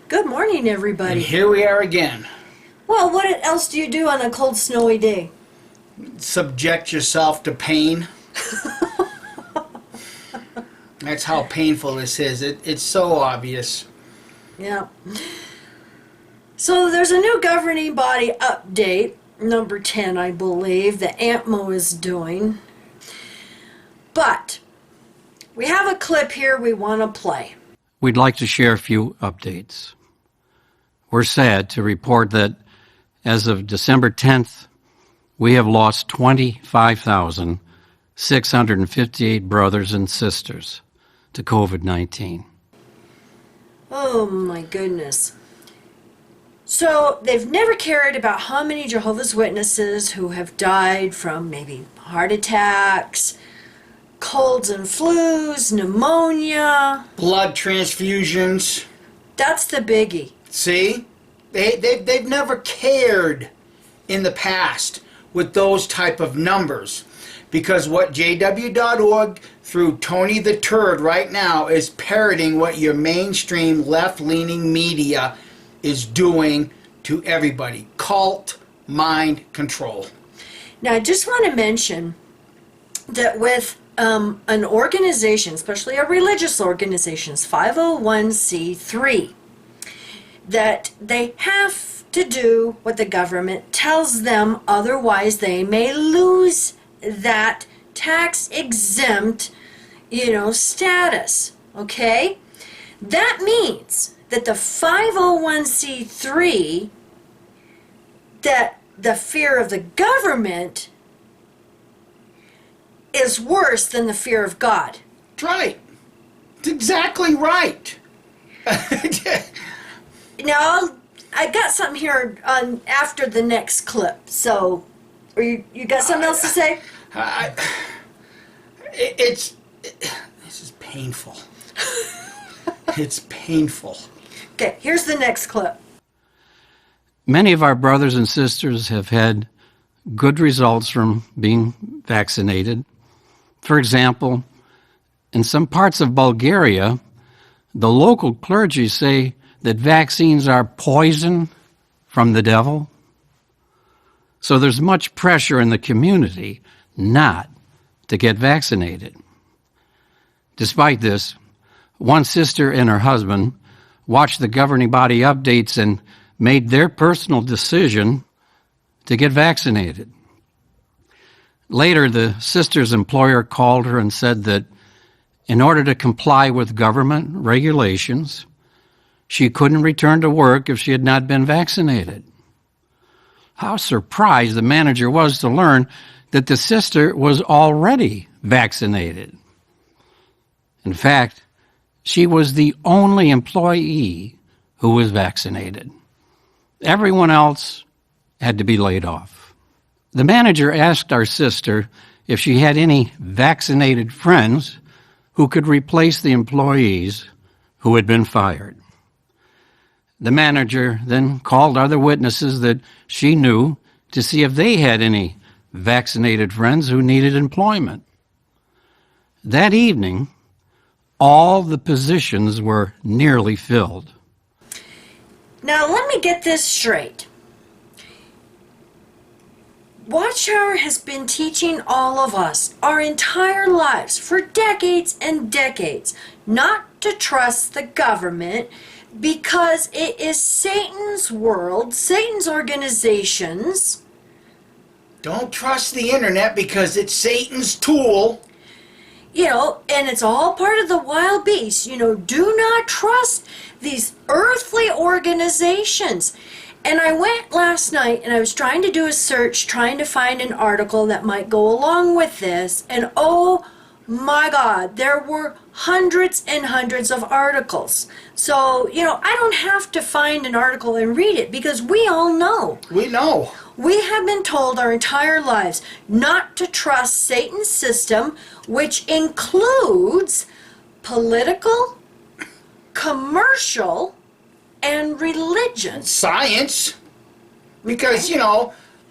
Good morning, everybody. And here we are again. Well, what else do you do on a cold, snowy day? Subject yourself to pain. That's how painful this is. It's so obvious. Yeah. So there's a new governing body update, number 10, I believe, that AMPMO is doing. But we have a clip here we want to play. We'd like to share a few updates. We're sad to report that as of December 10th, we have lost 25,658 brothers and sisters to COVID-19. Oh my goodness. So they've never cared about how many Jehovah's Witnesses who have died from maybe heart attacks, colds and flus, pneumonia. Blood transfusions. That's the biggie. See? They've never cared in the past with those type of numbers. Because what JW.org through Tony the Turd right now is parroting what your mainstream left-leaning media is doing to everybody. Cult mind control. Now I just want to mention that with an organization, especially a religious organization, 501c3, that they have to do what the government tells them, otherwise they may lose that tax exempt, status, okay? That means that the 501c3, that the fear of the government is worse than the fear of God. That's right. It's exactly right. Now, I got something here on after the next clip. So, you got something else to say? This is painful. It's painful. Okay, here's the next clip. Many of our brothers and sisters have had good results from being vaccinated. For example, in some parts of Bulgaria, the local clergy say that vaccines are poison from the devil. So there's much pressure in the community not to get vaccinated. Despite this, one sister and her husband watched the governing body updates and made their personal decision to get vaccinated. Later, the sister's employer called her and said that in order to comply with government regulations, she couldn't return to work if she had not been vaccinated. How surprised the manager was to learn that the sister was already vaccinated. In fact, she was the only employee who was vaccinated. Everyone else had to be laid off. The manager asked our sister if she had any vaccinated friends who could replace the employees who had been fired. The manager then called other witnesses that she knew to see if they had any vaccinated friends who needed employment. That evening, all the positions were nearly filled. Now, let me get this straight. Watchtower has been teaching all of us our entire lives for decades and decades not to trust the government because it is Satan's world, Satan's organizations. Don't trust the internet because it's Satan's tool. And it's all part of the wild beast. Do not trust these earthly organizations. And I went last night and I was trying to do a search, trying to find an article that might go along with this. And oh my God, there were hundreds and hundreds of articles. So, I don't have to find an article and read it because we all know. We know. We have been told our entire lives not to trust Satan's system, which includes political, commercial, and religion. Science. Because,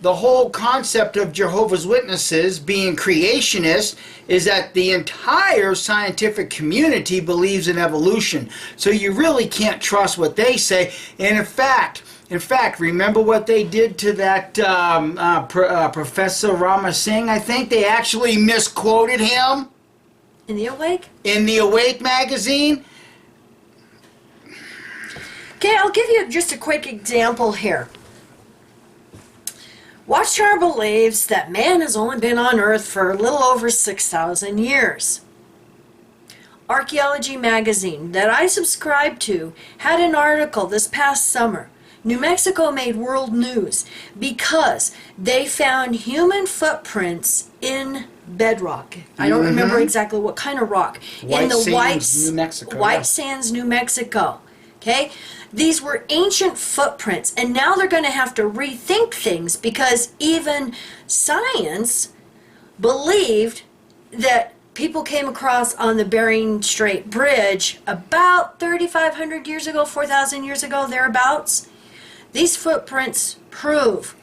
the whole concept of Jehovah's Witnesses being creationists is that the entire scientific community believes in evolution. So you really can't trust what they say. And in fact, remember what they did to that Professor Rama Singh? I think they actually misquoted him. In the Awake? In the Awake magazine. Okay, I'll give you just a quick example here. Watchtower believes that man has only been on Earth for a little over 6,000 years. Archaeology magazine that I subscribe to had an article this past summer. New Mexico made world news because they found human footprints in bedrock. I don't remember exactly what kind of rock. White in the Sands, New Mexico. White Sands, New Mexico. Okay? These were ancient footprints, and now they're going to have to rethink things because even science believed that people came across on the Bering Strait Bridge about 3,500 years ago, 4,000 years ago, thereabouts. These footprints prove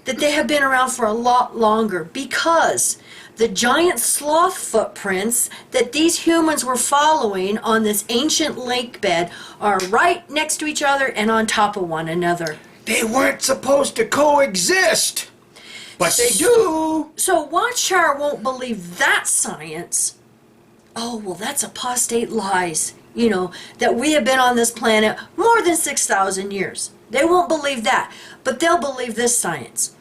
that they have been around for a lot longer because the giant sloth footprints that these humans were following on this ancient lake bed are right next to each other and on top of one another. They weren't supposed to coexist, but they do. So Watchtower won't believe that science. Oh, well, that's apostate lies, that we have been on this planet more than 6,000 years. They won't believe that, but they'll believe this science.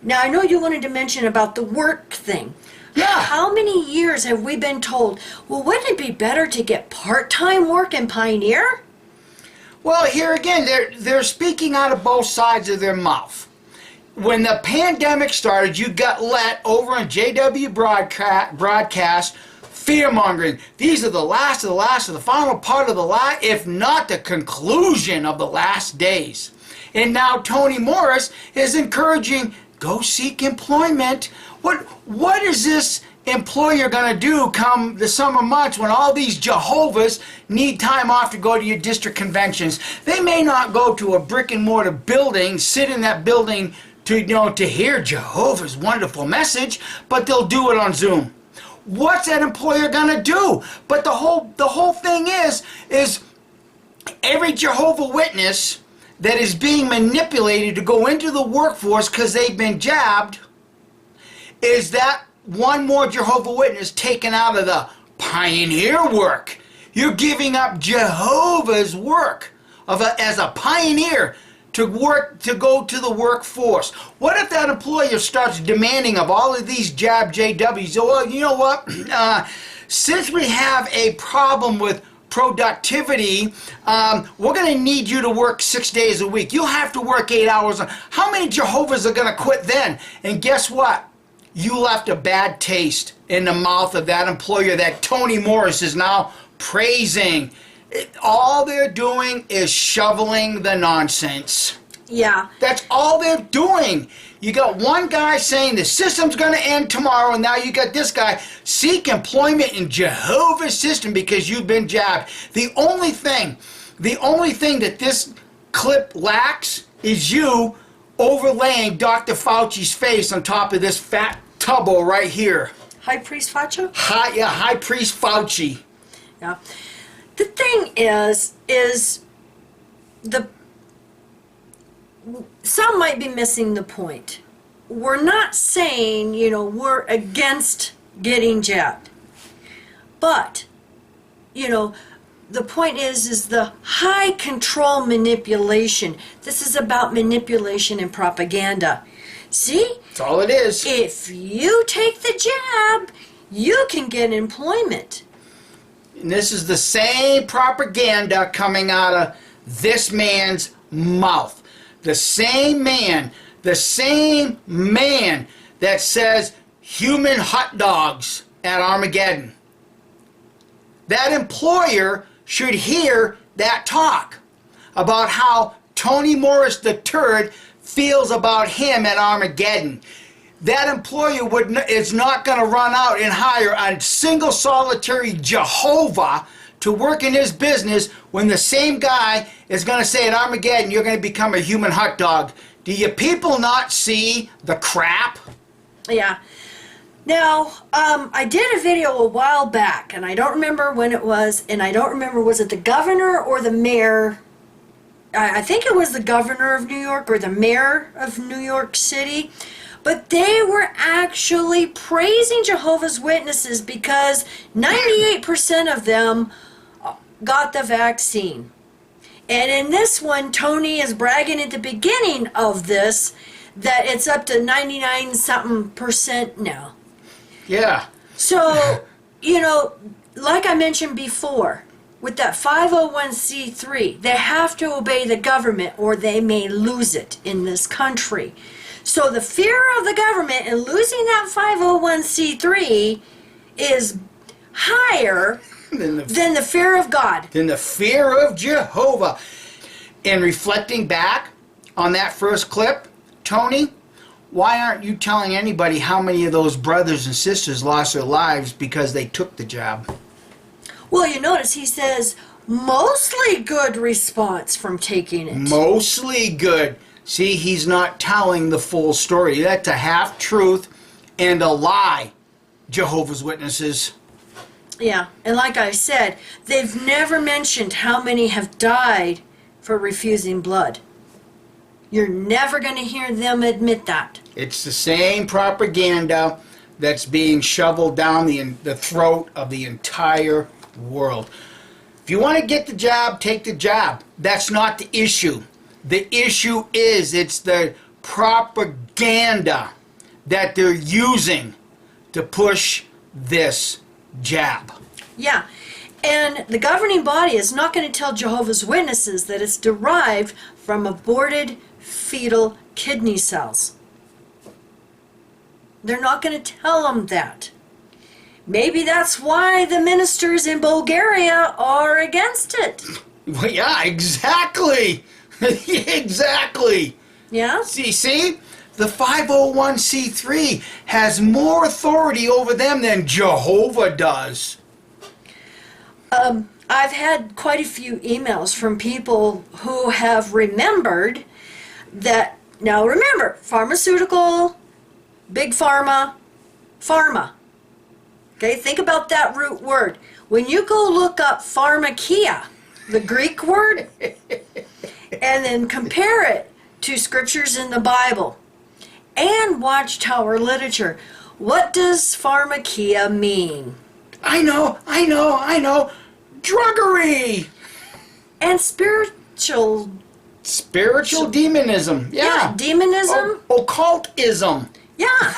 Now, I know you wanted to mention about the work thing. Yeah. How many years have we been told, well, wouldn't it be better to get part-time work in Pioneer? Well, here again, they're speaking out of both sides of their mouth. When the pandemic started, you got let over on JW broadcast fear-mongering. These are the last of the last of the final part of the last, if not the conclusion of the last days. And now Tony Morris is encouraging, go seek employment. What is this employer going to do come the summer months when all these Jehovah's need time off to go to your district conventions? They may not go to a brick and mortar building, sit in that building to hear Jehovah's wonderful message, but they'll do it on Zoom. What's that employer going to do? But the whole thing is every Jehovah Witness that is being manipulated to go into the workforce because they've been jabbed, is that one more Jehovah Witness taken out of the pioneer work. You're giving up Jehovah's work as a pioneer to go to the workforce. What if that employer starts demanding of all of these jab JWs, well, you know what, since we have a problem with productivity, we're going to need you to work 6 days a week. You'll have to work 8 hours. How many Jehovah's are going to quit then? And guess what? You left a bad taste in the mouth of that employer that Tony Morris is now praising. All they're doing is shoveling the nonsense. Yeah. That's all they're doing. You got one guy saying the system's going to end tomorrow, and now you got this guy, seek employment in Jehovah's system because you've been jabbed. The only thing that this clip lacks is you overlaying Dr. Fauci's face on top of this fat tubbo right here. High Priest Fauci? High Priest Fauci. Yeah. The thing is some might be missing the point. We're not saying, we're against getting jabbed. But, the point is the high control manipulation. This is about manipulation and propaganda. See? That's all it is. If you take the jab, you can get employment. And this is the same propaganda coming out of this man's mouth. The same man that says human hot dogs at Armageddon. That employer should hear that talk about how Tony Morris the Turd feels about him at Armageddon. That employer is not going to run out and hire a single solitary Jehovah to work in his business when the same guy is going to say at Armageddon, you're going to become a human hot dog Do you people not see the crap? Yeah. Now, I did a video a while back, and I don't remember when it was, and I don't remember, was it the governor or the mayor? I think it was the governor of New York or the mayor of New York City. But they were actually praising Jehovah's Witnesses because 98% of them got the vaccine. And in this one, Tony is bragging at the beginning of this that it's up to 99-something% now. Yeah. So, like I mentioned before, with that 501c3, they have to obey the government or they may lose it in this country. So the fear of the government and losing that 501c3 is higher than the fear of God. Than the fear of Jehovah. And reflecting back on that first clip, Tony, why aren't you telling anybody how many of those brothers and sisters lost their lives because they took the jab? Well, you notice he says mostly good response from taking it. Mostly good. See, he's not telling the full story. That's a half-truth and a lie, Jehovah's Witnesses. Yeah, and like I said, they've never mentioned how many have died for refusing blood. You're never going to hear them admit that. It's the same propaganda that's being shoveled down the throat of the entire world. If you want to get the jab, take the jab. That's not the issue. The issue is it's the propaganda that they're using to push this jab. Yeah, and the governing body is not going to tell Jehovah's Witnesses that it's derived from aborted fetal kidney cells. They're not going to tell them that. Maybe that's why the ministers in Bulgaria are against it. Well, yeah, exactly. Exactly. Yeah? See? The 501c3 has more authority over them than Jehovah does. I've had quite a few emails from people who have remembered that, now remember, pharmaceutical, big pharma. Okay, think about that root word. When you go look up pharmakia, the Greek word, and then compare it to scriptures in the Bible and Watchtower literature, what does pharmakia mean? I know. Druggery. And spiritual Demonism. Yeah. Demonism. Occultism. Yeah.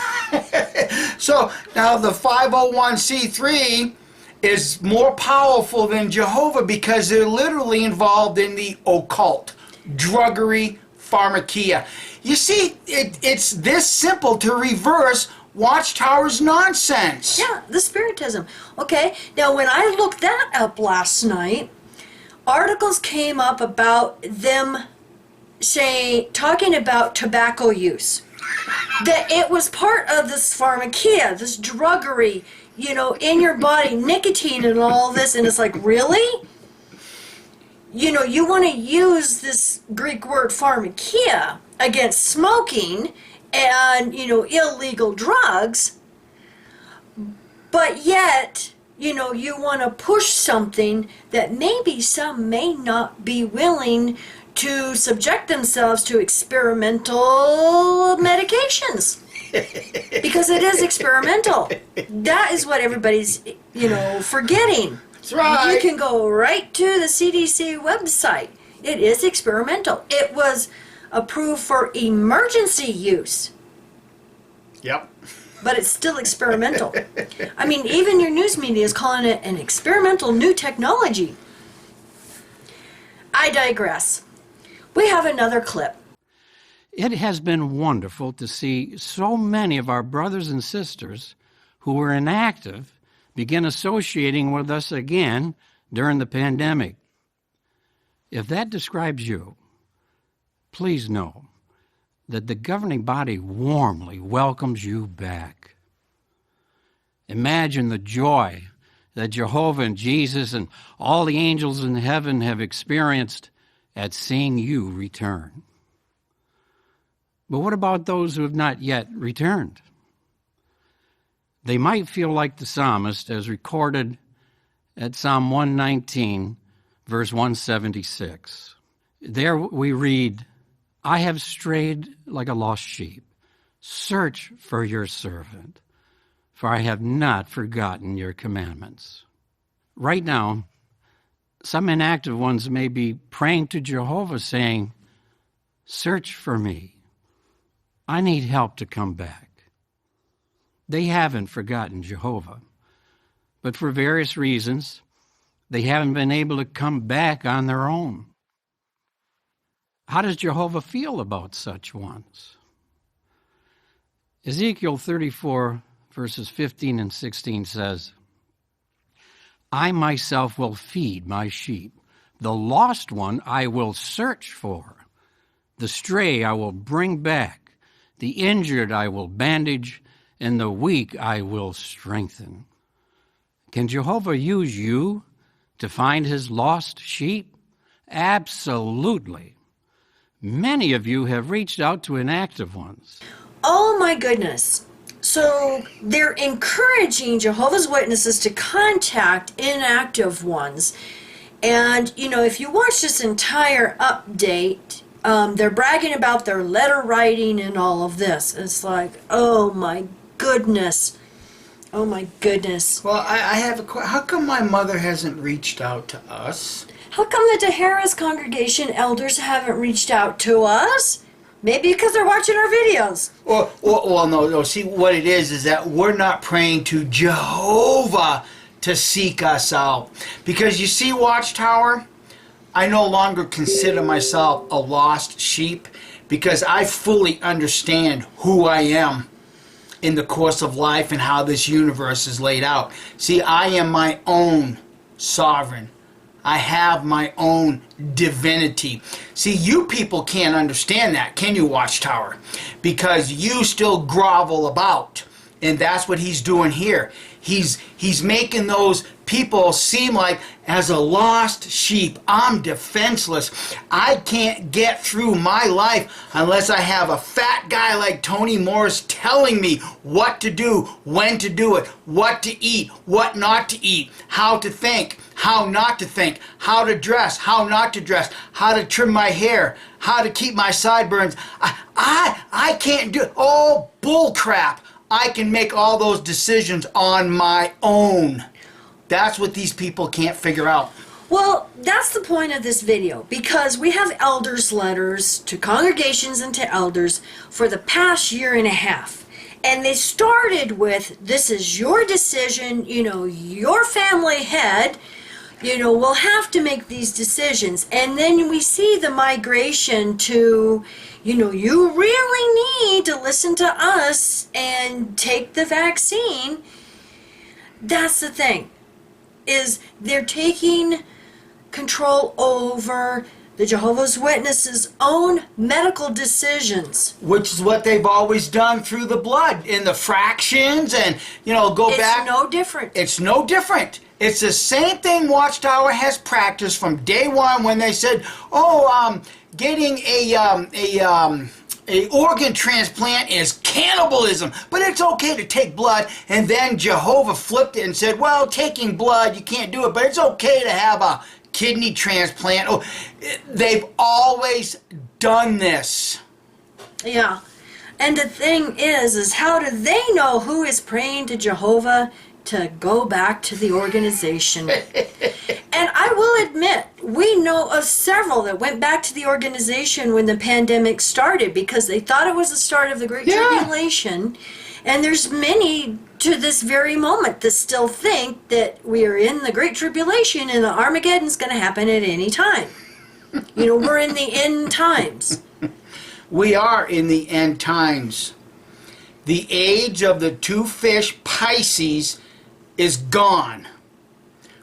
So now the 501c3 is more powerful than Jehovah because they're literally involved in the occult, druggery, pharmakia. You see, it's this simple to reverse Watchtower's nonsense. Yeah, the spiritism. Okay, now when I looked that up last night, articles came up about them talking about tobacco use. That it was part of this pharmakia, this druggery, in your body, nicotine and all this, and it's like, really? You want to use this Greek word pharmakia against smoking and, illegal drugs, but yet, you want to push something that maybe some may not be willing to subject themselves to experimental medications. Because it is experimental. That is what everybody's, forgetting. That's right. You can go right to the CDC website. It is experimental. It was approved for emergency use. Yep. But it's still experimental. I mean, even your news media is calling it an experimental new technology. I digress. We have another clip. It has been wonderful to see so many of our brothers and sisters who were inactive begin associating with us again during the pandemic. If that describes you, please know that the governing body warmly welcomes you back. Imagine the joy that Jehovah and Jesus and all the angels in heaven have experienced at seeing you return. But what about those who have not yet returned? They might feel like the psalmist as recorded at Psalm 119, verse 176. There we read, I have strayed like a lost sheep. Search for your servant, for I have not forgotten your commandments. Right now, some inactive ones may be praying to Jehovah saying, search for me. I need help to come back. They haven't forgotten Jehovah, but for various reasons, they haven't been able to come back on their own. How does Jehovah feel about such ones? Ezekiel 34, verses 15 and 16 says, I myself will feed my sheep. The lost one I will search for. The stray I will bring back. The injured I will bandage, and the weak I will strengthen. Can Jehovah use you to find his lost sheep? Absolutely. Many of you have reached out to inactive ones. Oh my goodness. So they're encouraging Jehovah's Witnesses to contact inactive ones. And, if you watch this entire update, they're bragging about their letter writing and all of this. It's like, oh my goodness. Oh my goodness. Well, I have a question. How come my mother hasn't reached out to us? How come the Tahara's congregation elders haven't reached out to us? Maybe because they're watching our videos. Well, no. See, what it is that we're not praying to Jehovah to seek us out. Because you see, Watchtower, I no longer consider myself a lost sheep because I fully understand who I am in the course of life and how this universe is laid out. See, I am my own sovereign. I have my own divinity. See, you people can't understand that, can you, Watchtower? Because you still grovel about. And that's what he's doing here. He's making those people seem like, as a lost sheep, I'm defenseless. I can't get through my life unless I have a fat guy like Tony Morris telling me what to do, when to do it, what to eat, what not to eat, how to think, how not to think, how to dress, how not to dress, how to trim my hair, how to keep my sideburns. I can't do it. Oh, bull crap. I can make all those decisions on my own. That's what these people can't figure out. Well, that's the point of this video, because we have elders' letters to congregations and to elders for the past year and a half. And they started with, this is your decision, your family head, will have to make these decisions. And then we see the migration to, you really need to listen to us and take the vaccine. That's the thing, is they're taking control over the Jehovah's Witnesses' own medical decisions. Which is what they've always done through the blood, in the fractions and, go back. It's no different. It's no different. It's the same thing Watchtower has practiced from day one when they said, getting a organ transplant is cannibalism, but it's okay to take blood. And then Jehovah flipped it and said, well, taking blood, you can't do it, but it's okay to have a kidney transplant. Oh, they've always done this. Yeah. And the thing is how do they know who is praying to Jehovah to go back to the organization? And I will admit, we know of several that went back to the organization when the pandemic started because they thought it was the start of the Great Tribulation. And there's many to this very moment that still think that we are in the Great Tribulation and the Armageddon's going to happen at any time. We're in the end times. We are in the end times. The age of the two fish, Pisces, is gone.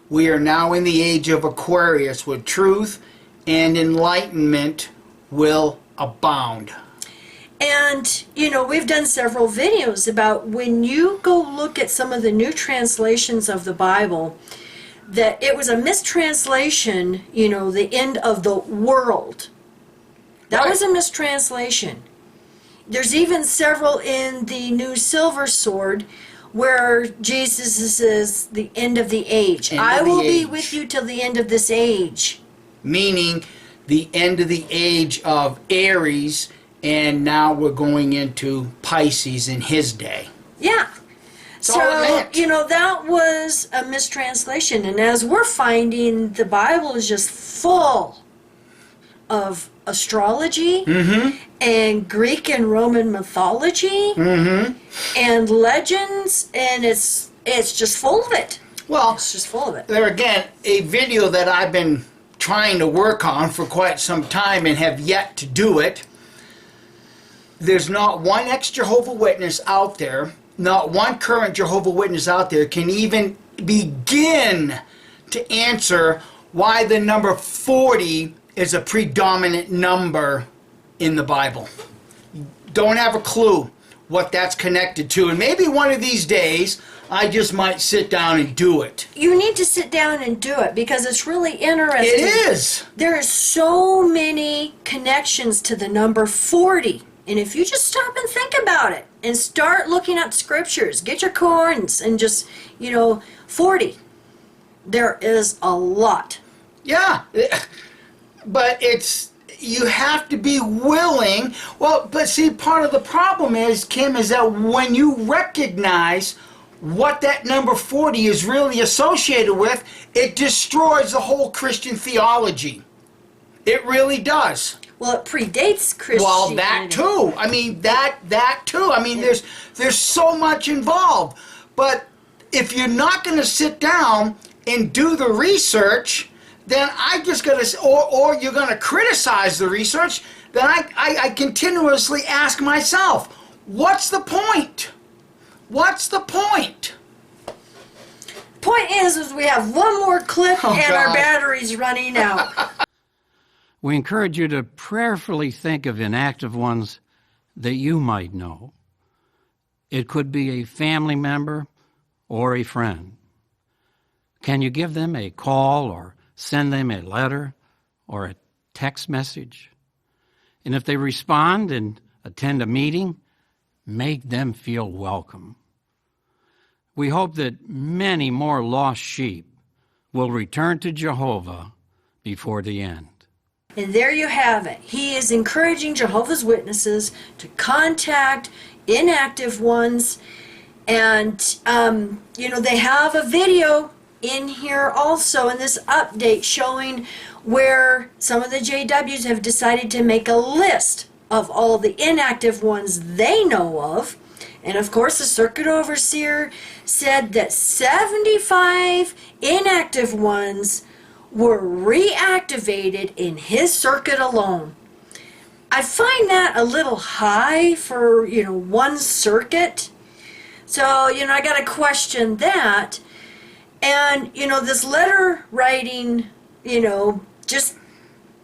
We are now in the age of Aquarius, where truth and enlightenment will abound. And, we've done several videos about when you go look at some of the new translations of the Bible, that it was a mistranslation, the end of the world. That was a mistranslation. There's even several in the New Silver Sword where Jesus is the end of the age. End of I the will be age. with you till the end of this age. Meaning the end of the age of Aries, and now we're going into Pisces in his day. Yeah. all it So, meant. that was a mistranslation. And as we're finding, the Bible is just full of astrology and Greek and Roman mythology and legends, and it's just full of it. Well, It's just full of it. there again, a video that I've been trying to work on for quite some time and have yet to do it. There's not one ex-Jehovah Witness out there, not one current Jehovah Witness out there can even begin to answer why the number 40 is a predominant number in the Bible. Don't have a clue what that's connected to. And maybe one of these days, I just might sit down and do it. You need to sit down and do it because it's really interesting. It is. There are so many connections to the number 40. And if you just stop and think about it and start looking at scriptures, get your coins and just, 40. There is a lot. Yeah. But you have to be willing. Well, but see, part of the problem is, Kim, is that when you recognize what that number 40 is really associated with, it destroys the whole Christian theology. It really does. Well, it predates Christianity. Well, that too. I mean, that too. I mean, there's so much involved. But if you're not going to sit down and do the research, then I just got to, or you're going to criticize the research, then I continuously ask myself, what's the point? What's the point? Point is we have one more clip Oh, and our God. battery's running out. We encourage you to prayerfully think of inactive ones that you might know. It could be a family member or a friend. Can you give them a call or send them a letter or a text message? And if they respond and attend a meeting, make them feel welcome. We hope that many more lost sheep will return to Jehovah before the end. And there you have it. He is encouraging Jehovah's Witnesses to contact inactive ones. And, they have a video in here also in this update showing where some of the JWs have decided to make a list of all the inactive ones they know of. And of course, the circuit overseer said that 75 inactive ones were reactivated in his circuit alone. I find that a little high for, one circuit. So, I got to question that. And, this letter writing, just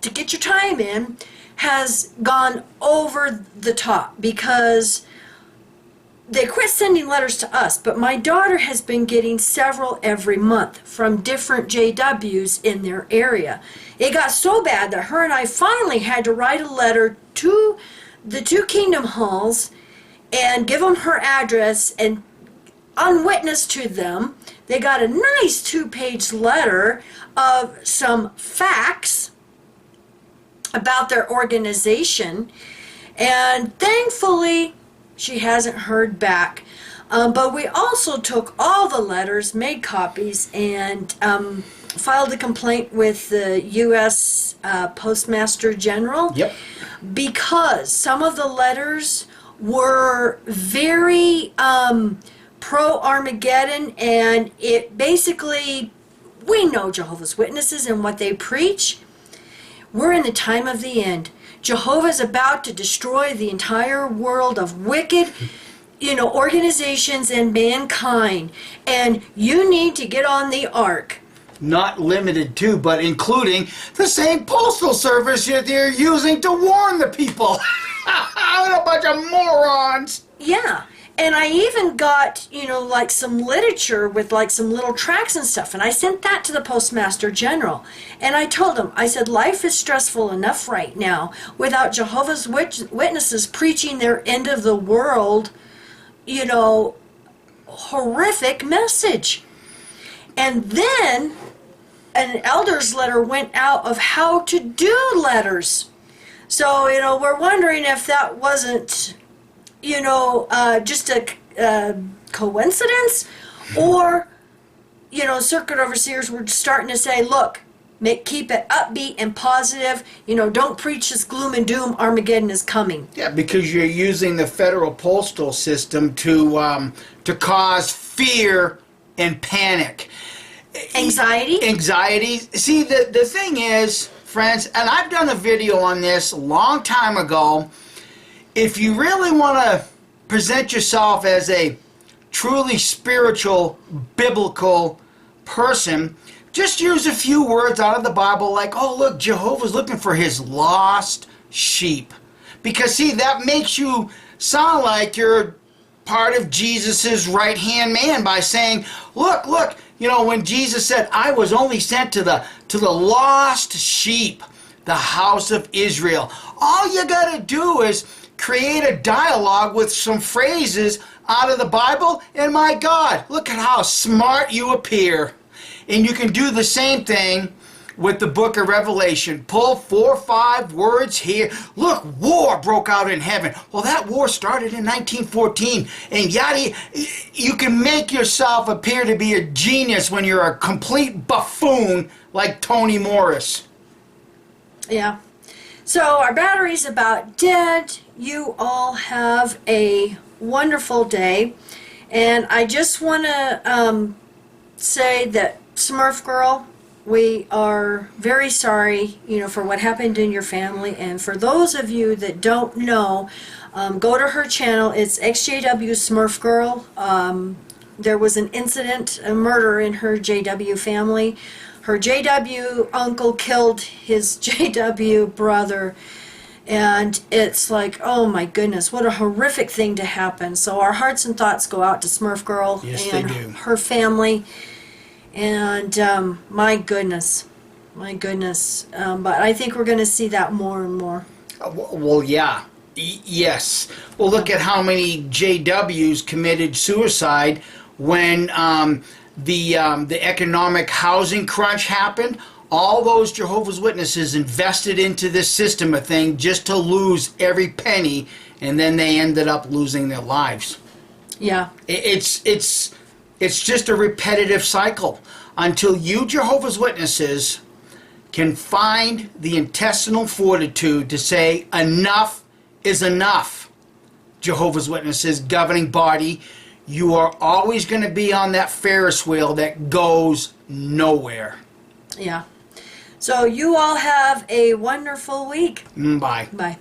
to get your time in, has gone over the top because they quit sending letters to us, but my daughter has been getting several every month from different JWs in their area. It got so bad that her and I finally had to write a letter to the two Kingdom Halls and give them her address and unwitnessed to them. They got a nice 2-page letter of some facts about their organization, and thankfully she hasn't heard back. But we also took all the letters, made copies, and filed a complaint with the U.S. Postmaster General. Yep. Because some of the letters were very pro-Armageddon, and it basically, we know Jehovah's Witnesses and what they preach. We're in the time of the end. Jehovah's about to destroy the entire world of wicked, organizations and mankind. And you need to get on the ark. Not limited to, but including the same postal service that they're using to warn the people. What a bunch of morons. Yeah. And I even got, like some literature with like some little tracts and stuff. And I sent that to the Postmaster General. And I told him, I said, life is stressful enough right now without Jehovah's Witnesses preaching their end of the world, horrific message. And then an elder's letter went out of how to do letters. So, we're wondering if that wasn't just a coincidence, or, circuit overseers were starting to say, look, keep it upbeat and positive, don't preach this gloom and doom, Armageddon is coming. Yeah, because you're using the federal postal system to cause fear and panic. Anxiety. See, the thing is, friends, and I've done a video on this a long time ago, if you really want to present yourself as a truly spiritual, biblical person, just use a few words out of the Bible like, oh, look, Jehovah's looking for his lost sheep. Because, see, that makes you sound like you're part of Jesus's right-hand man by saying, look, when Jesus said, I was only sent to the lost sheep, the house of Israel. All you got to do is create a dialogue with some phrases out of the Bible, and my God, look at how smart you appear. And you can do the same thing with the book of Revelation. Pull 4 or 5 words here. Look, war broke out in heaven. Well, that war started in 1914. And yada, you can make yourself appear to be a genius when you're a complete buffoon like Toni Morris. Yeah. So our battery's about dead. You all have a wonderful day. And I just want to say that, Smurf Girl, we are very sorry, for what happened in your family. And for those of you that don't know, go to her channel. It's XJW Smurf Girl. There was an incident, a murder in her JW family. Her JW uncle killed his JW brother. And it's like, oh my goodness, what a horrific thing to happen. So our hearts and thoughts go out to Smurf Girl and her family. And my goodness. But I think we're going to see that more and more. Well, yeah. Yes. Well, look at how many JWs committed suicide when the economic housing crunch happened. All those Jehovah's Witnesses invested into this system of thing just to lose every penny, and then they ended up losing their lives. Yeah. It's just a repetitive cycle until you Jehovah's Witnesses can find the intestinal fortitude to say enough is enough. Jehovah's Witnesses governing body, you are always going to be on that Ferris wheel that goes nowhere. Yeah. So you all have a wonderful week. Bye. Bye.